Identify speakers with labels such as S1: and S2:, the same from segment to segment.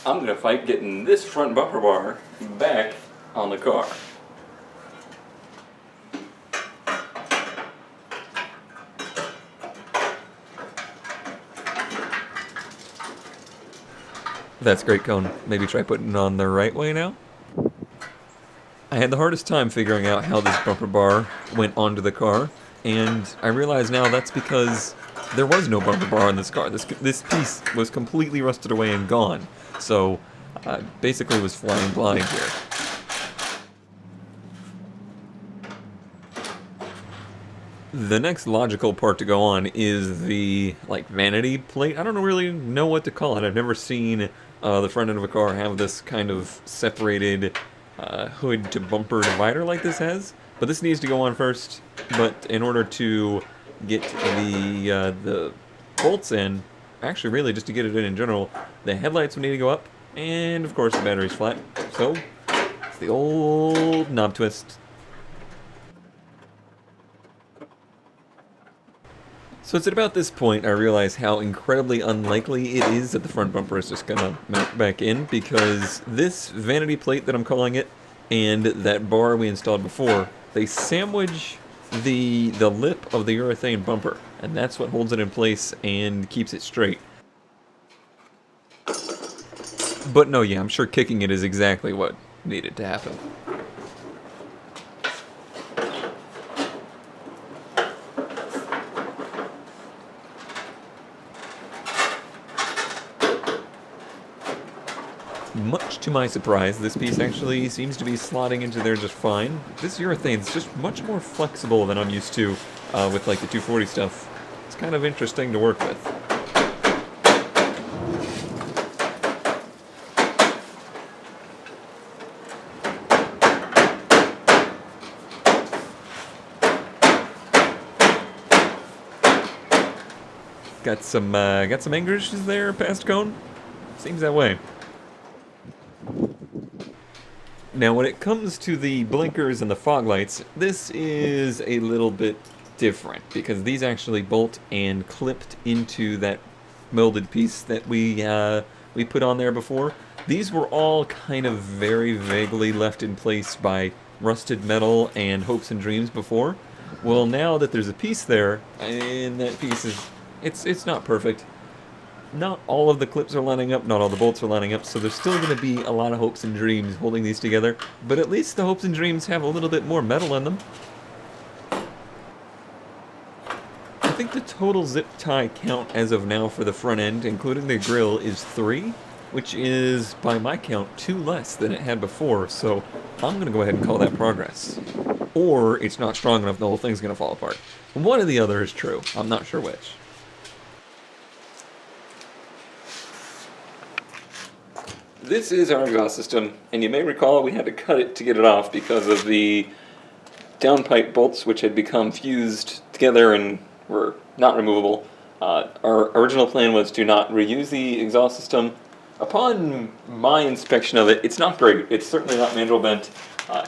S1: I'm going to fight getting this front bumper bar back on the car. That's great, Cone. Maybe try putting it on the right way now? I had the hardest time figuring out how this bumper bar went onto the car, and I realize now that's because there was no bumper bar on this car. This piece was completely rusted away and gone, so I basically was flying blind here. The next logical part to go on is the, vanity plate. I don't really know what to call it. I've never seen the front end of a car have this kind of separated hood to bumper divider like this has. But this needs to go on first. But in order to get the bolts in, actually really just to get it in general, the headlights will need to go up. And of course the battery's flat. So it's the old knob twist. So it's at about this point I realize how incredibly unlikely it is that the front bumper is just gonna mount back in, because this vanity plate that I'm calling it and that bar we installed before, they sandwich the lip of the urethane bumper, and that's what holds it in place and keeps it straight. But no, yeah, I'm sure kicking it is exactly what needed to happen. Much to my surprise, this piece actually seems to be slotting into there just fine. This urethane's just much more flexible than I'm used to with the 240 stuff. It's kind of interesting to work with. Got some anger issues there, past Cone? Seems that way. Now, when it comes to the blinkers and the fog lights, this is a little bit different, because these actually bolt and clipped into that molded piece that we put on there before. These were all kind of very vaguely left in place by rusted metal and hopes and dreams before. Well, now that there's a piece there, and that piece is, it's not perfect. Not all of the clips are lining up, not all the bolts are lining up, so there's still going to be a lot of hopes and dreams holding these together, but at least the hopes and dreams have a little bit more metal in them. I think the total zip tie count as of now for the front end, including the grille, is 3, which is, by my count, 2 less than it had before, so I'm going to go ahead and call that progress. Or it's not strong enough, the whole thing's going to fall apart. One or the other is true. I'm not sure which. This is our exhaust system, and you may recall we had to cut it to get it off because of the downpipe bolts, which had become fused together and were not removable. Our original plan was to not reuse the exhaust system. Upon my inspection of it, it's not great. It's certainly not mandrel bent.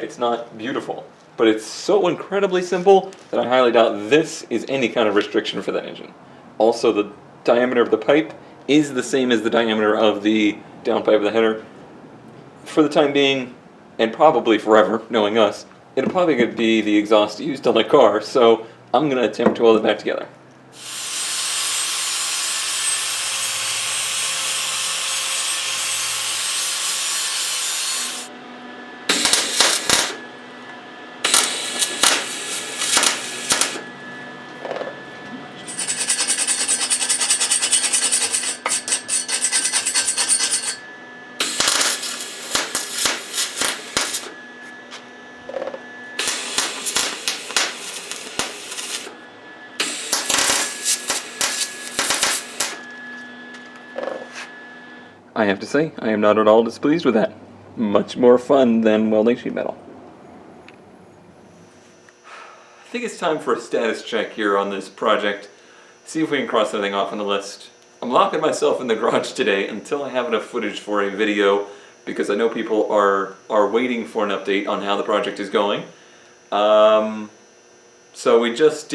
S1: It's not beautiful. But it's so incredibly simple that I highly doubt this is any kind of restriction for that engine. Also, the diameter of the pipe is the same as the diameter of the downpipe of the header. For the time being, and probably forever, knowing us, it'll probably going to be the exhaust used on the car, so I'm going to attempt to weld it back together. I have to say, I am not at all displeased with that. Much more fun than welding sheet metal. I think it's time for a status check here on this project. See if we can cross anything off on the list. I'm locking myself in the garage today until I have enough footage for a video, because I know people are waiting for an update on how the project is going. So we got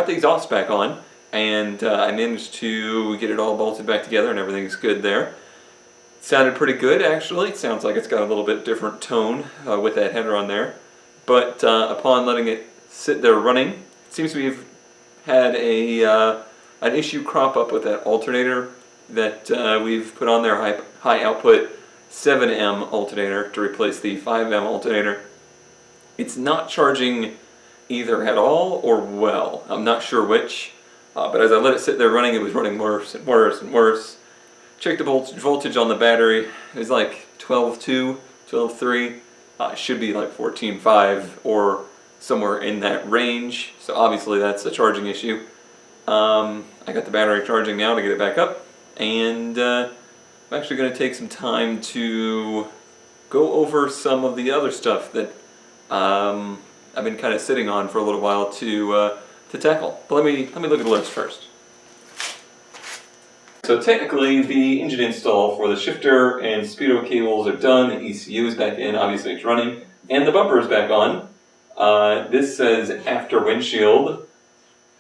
S1: the exhaust back on, and I managed to get it all bolted back together and everything's good there. Sounded pretty good, actually. It sounds like it's got a little bit different tone with that header on there. But upon letting it sit there running, it seems to have had an issue crop up with that alternator that we've put on there, high output 7M alternator to replace the 5M alternator. It's not charging either at all or well. I'm not sure which, but as I let it sit there running, it was running worse and worse and worse. Check the voltage on the battery. It was like 12.2, 12.3. It should be like 14.5 or somewhere in that range. So obviously that's a charging issue. I got the battery charging now to get it back up, and I'm actually going to take some time to go over some of the other stuff that I've been kind of sitting on for a little while to tackle. But let me look at the list first. So technically, the engine install for the shifter and speedo cables are done. The ECU is back in, obviously it's running, and the bumper is back on. This says after windshield,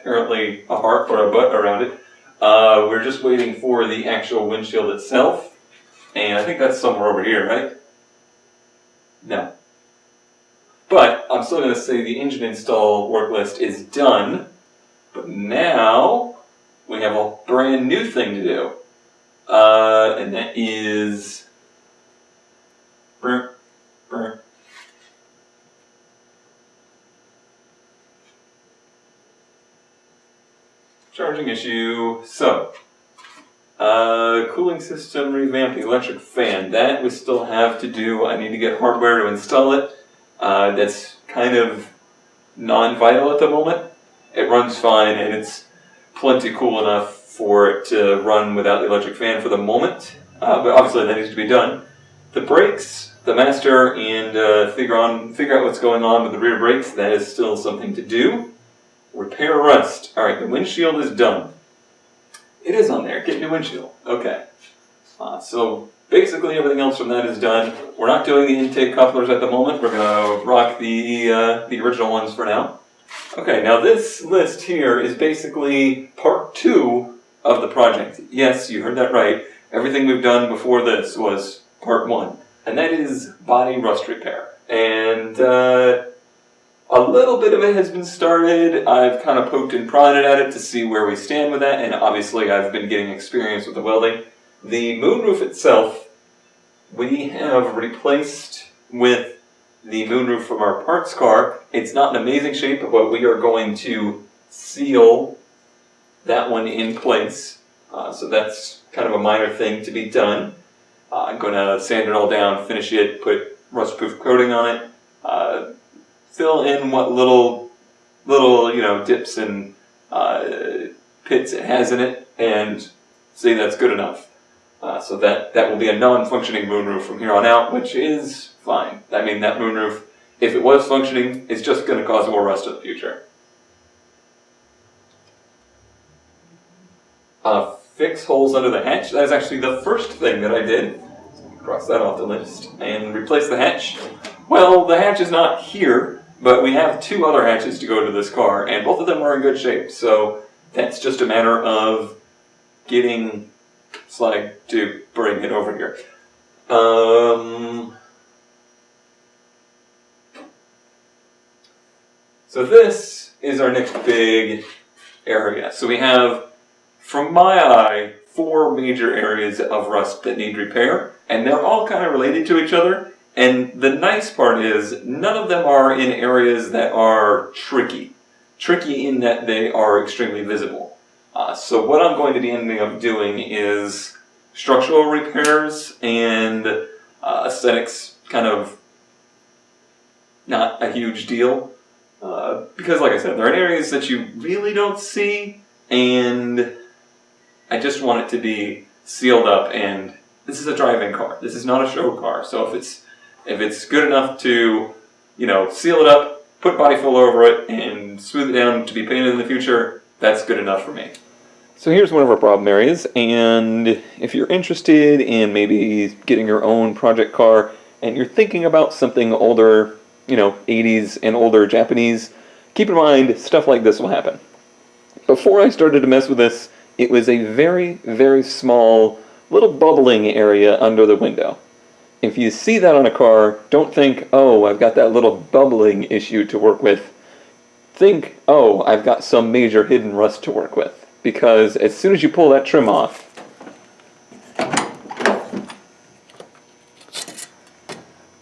S1: apparently a heart or a butt around it. We're just waiting for the actual windshield itself, and I think that's somewhere over here, right? No. But I'm still going to say the engine install work list is done, but now we have a brand new thing to do, and that is charging issue. So, cooling system revamped, electric fan. That we still have to do. I need to get hardware to install it. That's kind of non-vital at the moment. It runs fine, and it's plenty cool enough for it to run without the electric fan for the moment, but obviously that needs to be done. The brakes, the master, and figure out what's going on with the rear brakes, that is still something to do. Repair rust. Alright, the windshield is done. It is on there, get new windshield. Okay. So basically everything else from that is done. We're not doing the intake couplers at the moment. We're going to rock the original ones for now. Okay, now this list here is basically part 2 of the project. Yes, you heard that right. Everything we've done before this was part 1. And that is body rust repair. And a little bit of it has been started. I've kind of poked and prodded at it to see where we stand with that. And obviously I've been getting experience with the welding. The moonroof itself, we have replaced with the moonroof from our parts car. It's not in amazing shape, but we are going to seal that one in place. So that's kind of a minor thing to be done. I'm going to sand it all down, finish it, put rust-proof coating on it, fill in what little dips and pits it has in it, and see that's good enough. So that will be a non-functioning moonroof from here on out, which is fine. I mean, that moonroof, if it was functioning, it's just going to cause more rust in the future. Fix holes under the hatch. That is actually the first thing that I did. Cross that off the list. And replace the hatch. Well, the hatch is not here, but we have 2 other hatches to go to this car, and both of them are in good shape. So that's just a matter of getting Slag to bring it over here. So this is our next big area. So we have, from my eye, 4 major areas of rust that need repair, and they're all kind of related to each other. And the nice part is, none of them are in areas that are tricky. Tricky in that they are extremely visible. So what I'm going to be ending up doing is structural repairs and aesthetics, kind of not a huge deal. Because like I said, there are areas that you really don't see, and I just want it to be sealed up. And this is a drive-in car. This is not a show car. So if it's good enough to, seal it up, put body fill over it, and smooth it down to be painted in the future, that's good enough for me. So here's one of our problem areas, and if you're interested in maybe getting your own project car, and you're thinking about something older, 80s and older Japanese, keep in mind stuff like this will happen. Before I started to mess with this, it was a very, very small little bubbling area under the window. If you see that on a car, don't think, oh, I've got that little bubbling issue to work with. Think, oh, I've got some major hidden rust to work with. Because as soon as you pull that trim off,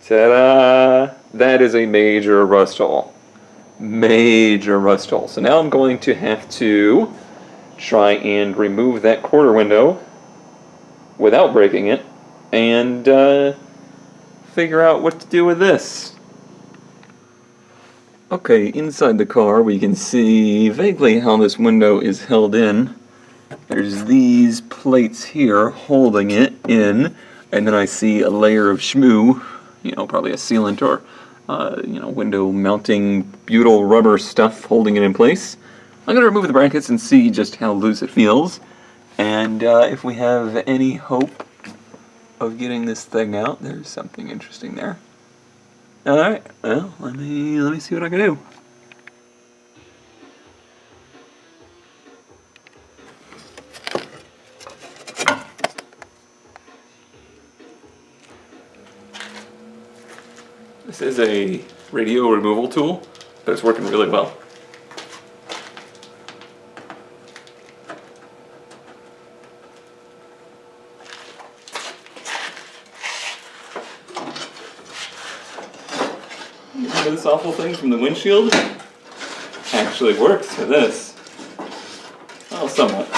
S1: ta-da! That is a major rust hole. Major rust hole. So now I'm going to have to try and remove that quarter window without breaking it and figure out what to do with this. Okay, inside the car we can see vaguely how this window is held in. There's these plates here holding it in, and then I see a layer of shmoo, probably a sealant or window mounting butyl rubber stuff holding it in place. I'm going to remove the brackets and see just how loose it feels, and if we have any hope of getting this thing out. There's something interesting there. Alright, well, let me see what I can do. This is a radio removal tool, but it's working really well. Remember this awful thing from the windshield? Actually works for this. Well, somewhat.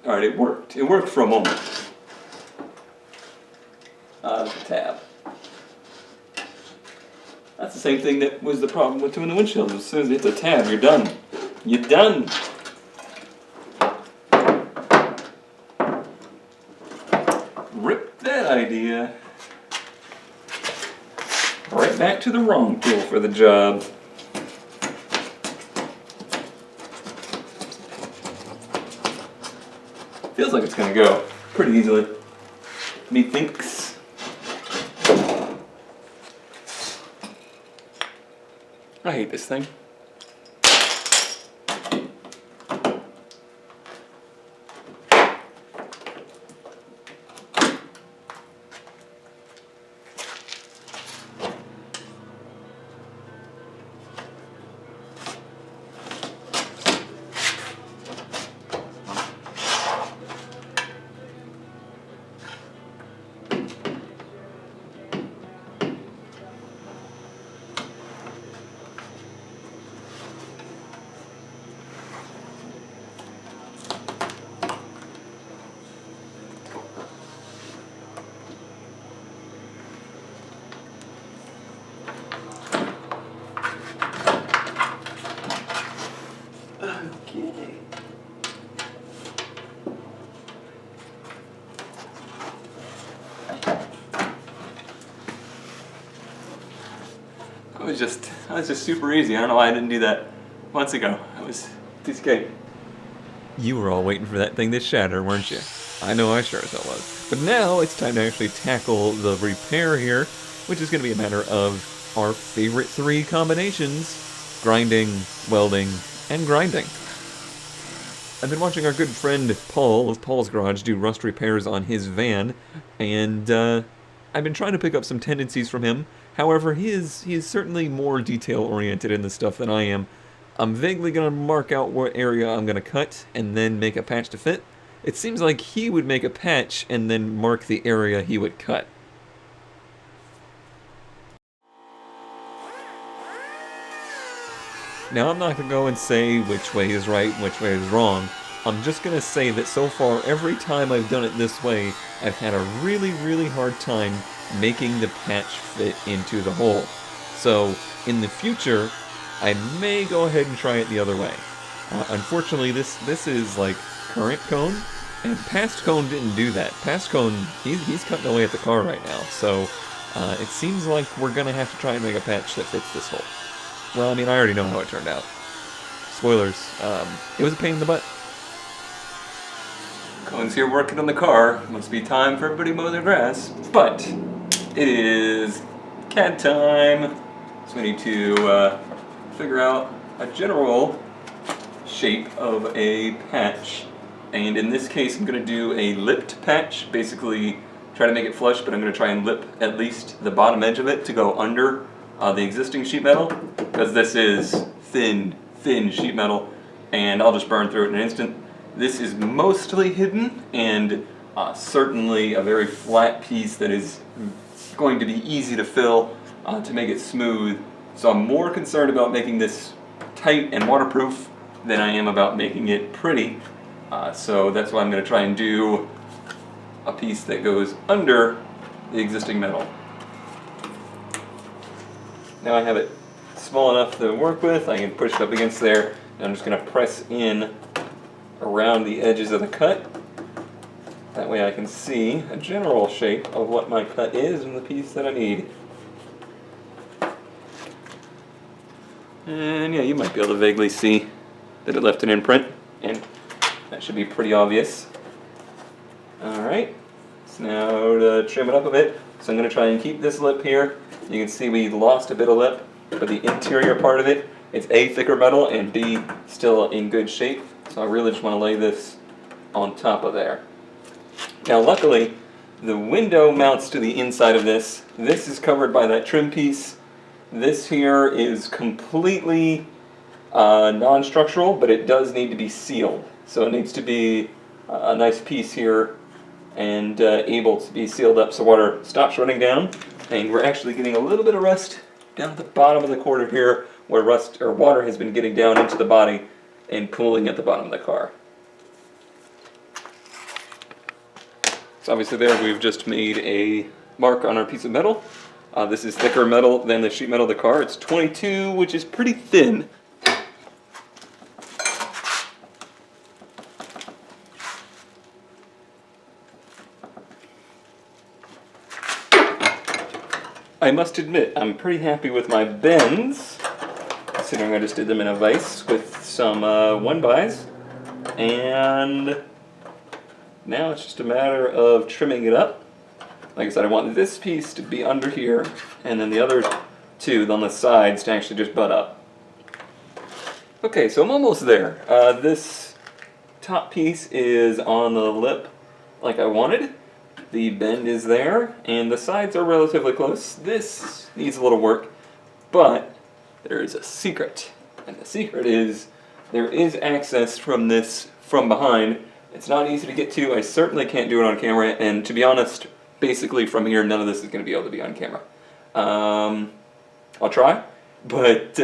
S1: Alright, it worked. It worked for a moment. The tab. That's the same thing that was the problem with doing the windshield. As soon as it hits a tab, you're done. You're done! Rip that idea. Right back to the wrong tool for the job. Feels like it's gonna go pretty easily. Methinks. I hate this thing. Okay. That was just super easy. I don't know why I didn't do that months ago. It was piece of cake. You were all waiting for that thing to shatter, weren't you? I know I sure as hell was. But now it's time to actually tackle the repair here, which is going to be a matter of our favorite three combinations: grinding, welding, and grinding. I've been watching our good friend Paul of Paul's Garage do rust repairs on his van, and I've been trying to pick up some tendencies from him. However, he is certainly more detail-oriented in this stuff than I am. I'm vaguely going to mark out what area I'm going to cut, and then make a patch to fit. It seems like he would make a patch, and then mark the area he would cut. Now, I'm not going to go and say which way is right and which way is wrong. I'm just going to say that so far, every time I've done it this way, I've had a really, really hard time making the patch fit into the hole. So, in the future, I may go ahead and try it the other way. Unfortunately, this is like current cone, and past cone didn't do that. Past cone, he's cutting away at the car right now, so it seems like we're going to have to try and make a patch that fits this hole. Well, I mean, I already know how it turned out. Spoilers. It was a pain in the butt. Cohen's here working on the car. Must be time for everybody to mow their grass. But it is CAD time. So we need to figure out a general shape of a patch And in this case I'm going to do a lipped patch, basically try to make it flush, but I'm going to try and lip at least the bottom edge of it to go under the existing sheet metal, because this is thin sheet metal, and I'll just burn through it in an instant. This is mostly hidden, and certainly a very flat piece that is going to be easy to fill to make it smooth. So I'm more concerned about making this tight and waterproof than I am about making it pretty. So that's why I'm going to try and do a piece that goes under the existing metal. Now I have it small enough to work with. I can push it up against there, and I'm just going to press in around the edges of the cut. That way I can see a general shape of what my cut is and the piece that I need. And yeah, you might be able to vaguely see that it left an imprint, and that should be pretty obvious. Alright, so now to trim it up a bit, so I'm going to try and keep this lip here. You can see we lost a bit of lip, but the interior part of it, it's A, thicker metal, and B, still in good shape. So I really just want to lay this on top of there. Now luckily, the window mounts to the inside of this. This is covered by that trim piece. This here is completely non-structural, but it does need to be sealed. So it needs to be a nice piece here and able to be sealed up so water stops running down. And we're actually getting a little bit of rust down at the bottom of the quarter here, where rust or water has been getting down into the body and pooling at the bottom of the car. So obviously there we've just made a mark on our piece of metal. This is thicker metal than the sheet metal of the car. It's 22, which is pretty thin. I must admit, I'm pretty happy with my bends, considering I just did them in a vise with some 1-bys, and now it's just a matter of trimming it up. Like I said, I want this piece to be under here, and then the other two on the sides to actually just butt up. Okay, so I'm almost there. This top piece is on the lip like I wanted. The bend is there, and the sides are relatively close. This needs a little work, but there is a secret. And the secret is there is access from this from behind. It's not easy to get to. I certainly can't do it on camera, and to be honest, basically from here, none of this is going to be able to be on camera. I'll try, but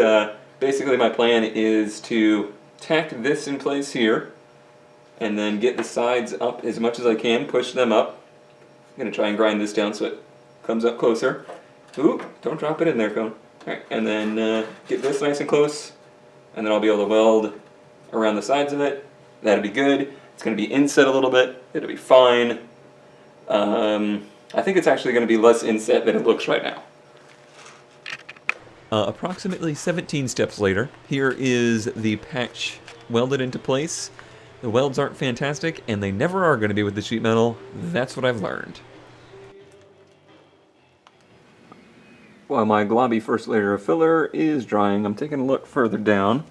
S1: basically my plan is to tack this in place here, and then get the sides up as much as I can, push them up. I'm going to try and grind this down so it comes up closer. Ooh, don't drop it in there, Cone. Alright, and then get this nice and close, and then I'll be able to weld around the sides of it. That'll be good. It's going to be inset a little bit. It'll be fine. I think it's actually going to be less inset than it looks right now. Approximately 17 steps later, here is the patch welded into place. The welds aren't fantastic, and they never are going to be with the sheet metal. That's what I've learned. While my globby first layer of filler is drying, I'm taking a look further down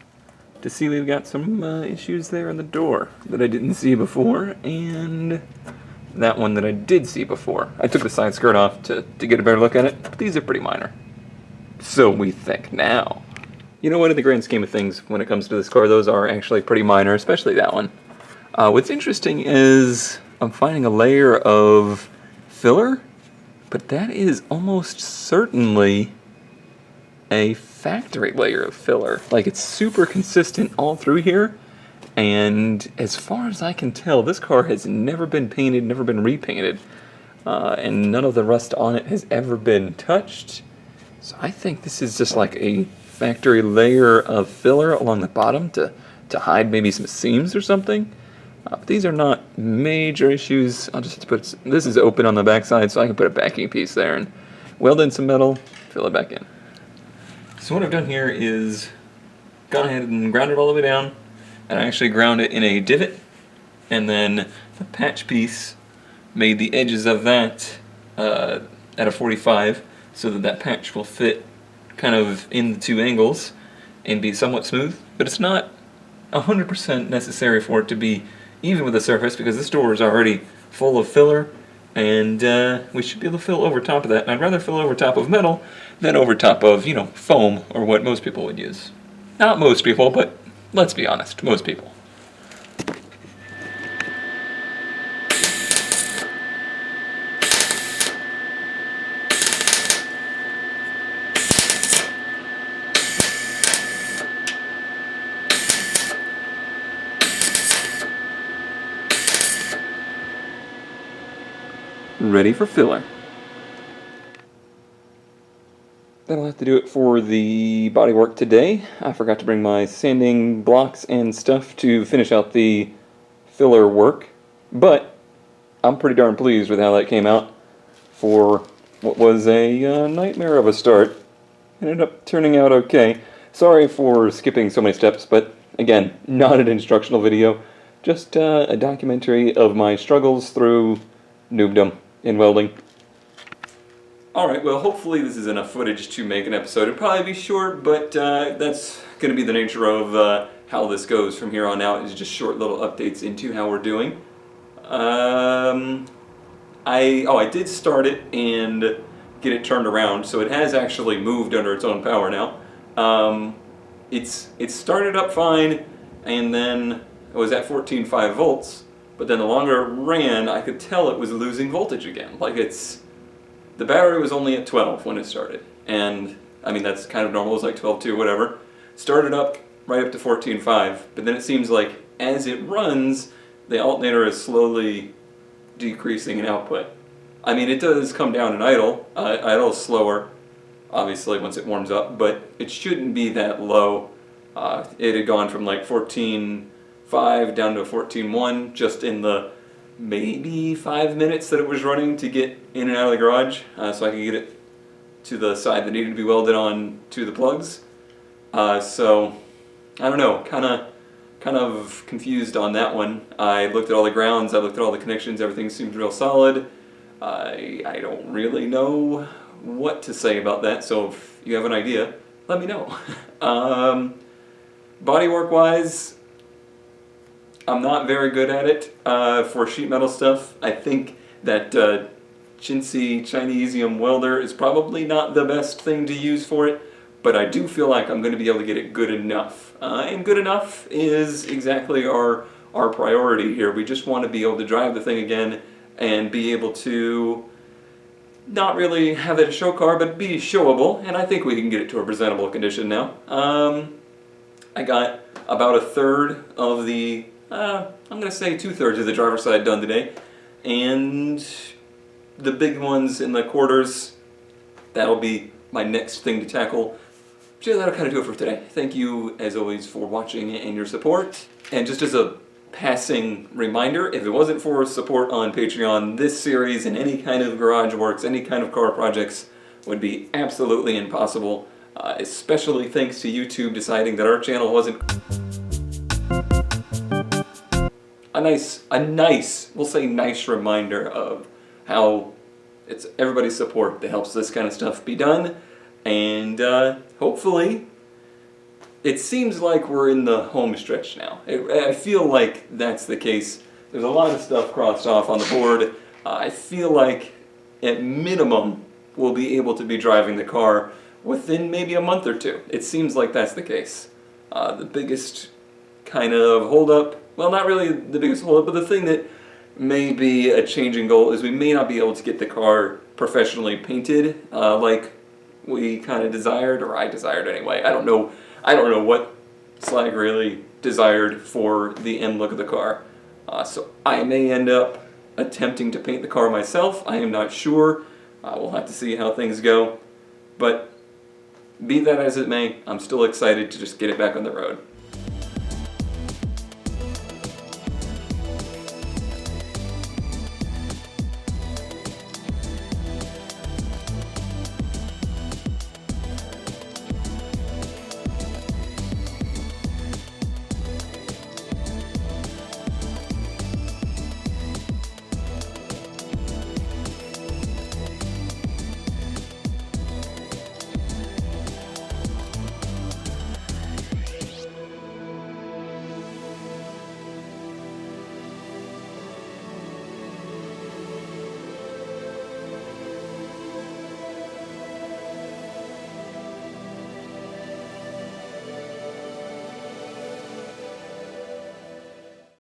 S1: to see we've got some issues there in the door that I didn't see before, and that one that I did see before. I took the side skirt off to get a better look at it, but these are pretty minor. So we think now. You know what, in the grand scheme of things, when it comes to this car, those are actually pretty minor, especially that one. What's interesting is I'm finding a layer of filler, but that is almost certainly a factory layer of filler. Like, it's super consistent all through here, and as far as I can tell, this car has never been painted, never been repainted, and none of the rust on it has ever been touched. So I think this is just like a factory layer of filler along the bottom to hide maybe some seams or something. But these are not major issues. I'll just have to put, this is open on the back side, so I can put a backing piece there and weld in some metal, fill it back in. So what I've done here is gone ahead and ground it all the way down, and I actually ground it in a divot, and then the patch piece made the edges of that at a 45 so that that patch will fit kind of in the two angles and be somewhat smooth, but it's not 100% necessary for it to be even with the surface because this door is already full of filler, and we should be able to fill over top of that. And I'd rather fill over top of metal than over top of, you know, foam or what most people would use. Not most people, but let's be honest, most people. Ready for filler. That'll have to do it for the bodywork today. I forgot to bring my sanding blocks and stuff to finish out the filler work, but I'm pretty darn pleased with how that came out for what was a nightmare of a start. It ended up turning out okay. Sorry for skipping so many steps, but again, not an instructional video, just a documentary of my struggles through noobdom in welding. Alright, well hopefully this is enough footage to make an episode. It'll probably be short, but that's going to be the nature of how this goes from here on out, is just short little updates into how we're doing. I did start it and get it turned around, so it has actually moved under its own power now. It started up fine, and then it was at 14.5 volts, but then the longer it ran, I could tell it was losing voltage again. Like the battery was only at 12 when it started, and I mean that's kind of normal, it's like 12.2, whatever. Started up right up to 14.5, but then it seems like as it runs, the alternator is slowly decreasing in output. I mean, it does come down in idle. Idle is slower, obviously, once it warms up, but it shouldn't be that low. It had gone from like 14.5 down to 14.1 just in the maybe 5 minutes that it was running to get in and out of the garage, so I could get it to the side that needed to be welded on to the plugs. So, I don't know, kind of confused on that one. I looked at all the grounds, I looked at all the connections, everything seemed real solid. I don't really know what to say about that, so if you have an idea, let me know. Bodywork wise, I'm not very good at it for sheet metal stuff. I think that chintzy Chinesium welder is probably not the best thing to use for it, but I do feel like I'm going to be able to get it good enough. And good enough is exactly our priority here. We just want to be able to drive the thing again and be able to not really have it a show car, but be showable, and I think we can get it to a presentable condition now. I got about a third of the, I'm going to say 2/3 of the driver's side done today, and the big ones in the quarters, that'll be my next thing to tackle. So that'll kind of do it for today. Thank you, as always, for watching and your support. And just as a passing reminder, if it wasn't for support on Patreon, this series and any kind of garage works, any kind of car projects would be absolutely impossible. Especially thanks to YouTube deciding that our channel wasn't a nice, we'll say nice reminder of how it's everybody's support that helps this kind of stuff be done. And hopefully, it seems like we're in the home stretch now. I feel like that's the case. There's a lot of stuff crossed off on the board. I feel like, at minimum, we'll be able to be driving the car within maybe a month or two. It seems like that's the case. The biggest kind of holdup, well, not really the biggest holdup, but the thing that may be a changing goal is we may not be able to get the car professionally painted like we kind of desired, or I desired anyway. I don't know what Slag really desired for the end look of the car. So I may end up attempting to paint the car myself. I am not sure. We'll have to see how things go. But be that as it may, I'm still excited to just get it back on the road.